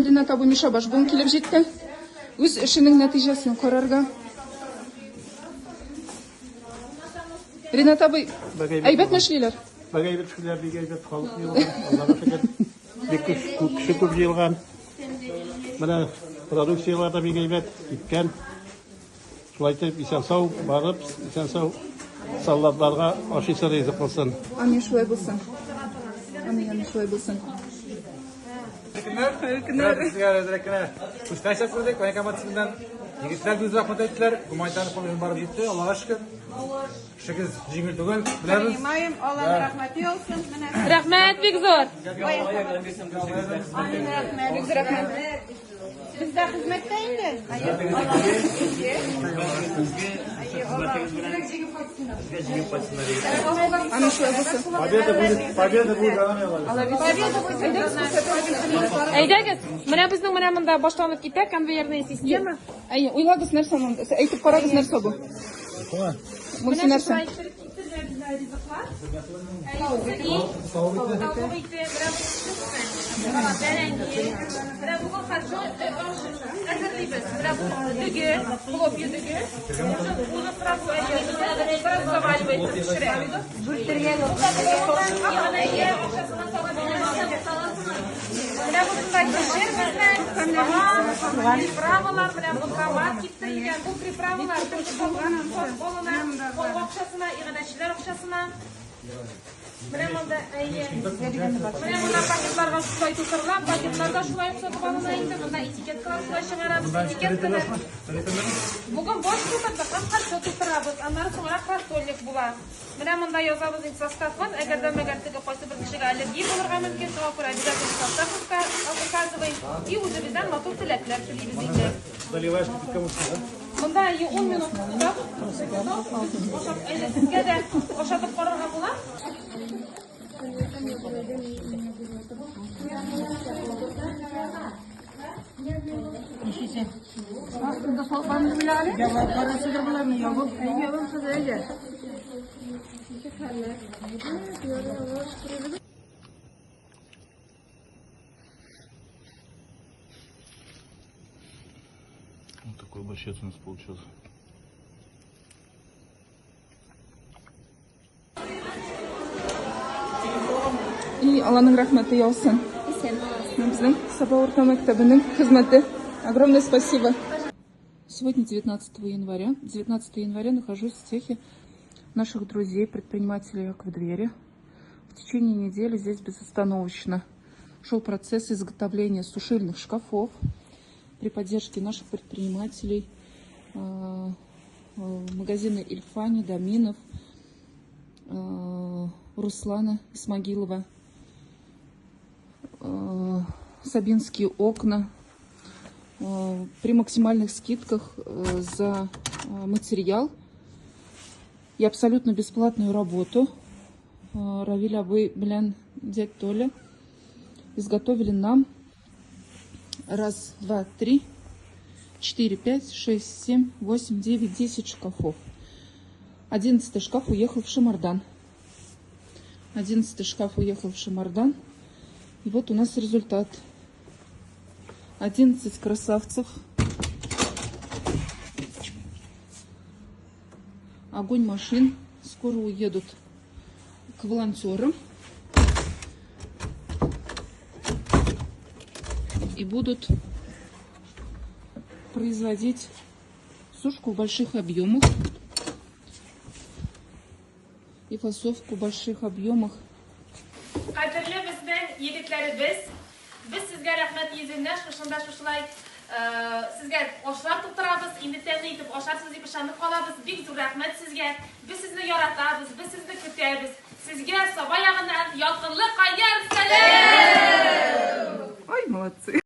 Ринат абый Миша Башбун келіп жетті. Өз ішінің нәтижесін қарарға. Ринат абый, әйбәт мәшілелер? Әйбәт мәшілелер, әйбәт халық жиылған. Аллаға шүкір. Бек кіші көп жиылған. Мына продукциялар да бек әйбәт кеткен. Шулайтып, исән-сау барып, исән-сау солдатларға ашыйсы ризық болсын. Амин, шулай болсын. Амин, шулай болсын. Günler. Kuştaşlar kurduk. Bankamatçısından yigitler göz rahmet ettiler. Gumanitar konuşun barıp gitti. Allah'a şükür. Şükür jingil tugul. Bileriz. Mayım Allah'ın rahmeti olsun. Rahmet bek zor. Rahmet. Biz de hizmetteydik. Амин, шулай болсын. Победа будет. Әйдәгез, менә безнең менә монда башланып китә конвейерная система. Әйе, уйлагыз нәрсә монда? Әйтеп карагыз нәрсә бу? Монсы нәрсә? Приправалар белән бутрамат киптерелгән. Бу приправалар акчасына, игъдәчеләр акчасына. Менә монда менә монда пакетларга шулай тутырыла, пакетларда шулай сатып алына инде. Монда этикеткалар шулай чыгарабыз, этикеткалар. Бүген бош тутырдык, каскарча тутырабыз, аннары соңра картольник була. Менә монда язабыз составын, әгәр дә мәгәр теге кайсы бер кешегә аллергия булырга мөмкин, шуңа күрә обязательно состав указываем и уже бездән матур теләкләр телибез инде. Заливаешь кипятком. Монда 10 минут тутырабыз. Сезгә дә ашатып карарга була. Aslında salbandı bile ali. Ya parası da bular mı yavrum? Yavrum kız öyle. Вот такой борщец у нас получился. И Алланың рахмәте яусын. Безнең Саба орта мәктәбенең хезмәте. Огромное спасибо. Сегодня 19 января. 19 января нахожусь в цехе наших друзей, предпринимателей Аквадвери. В течение недели здесь безостановочно шел процесс изготовления сушильных шкафов при поддержке наших предпринимателей, магазина Ильфани, Доминов, Руслана Исмагилова, Сабинские окна. При максимальных скидках за материал и абсолютно бесплатную работу Равиль Абый белән дядь Толя изготовили нам 1, 2, 3, 4, 5, 6, 7, 8, 9, 10 шкафов. 11 шкаф уехал в Шамардан. 11 шкаф уехал в Шамардан. И вот у нас результат. 11 красавцев. Огонь машин. Скоро уедут к волонтерам. И будут производить сушку в больших объемах. И фасовку в больших объемах. Biz sizga rahmat yezindash, shunda shulay sizga oshlar to'tiramiz, endi tezlik etib osharsiz deb ishonib qolamiz. Bek zo'r rahmat sizga. Biz sizni yoratamiz, biz sizni kutamiz. Sizga Saba yog'idan yoqinli qaydar salam. Ой, молодцы.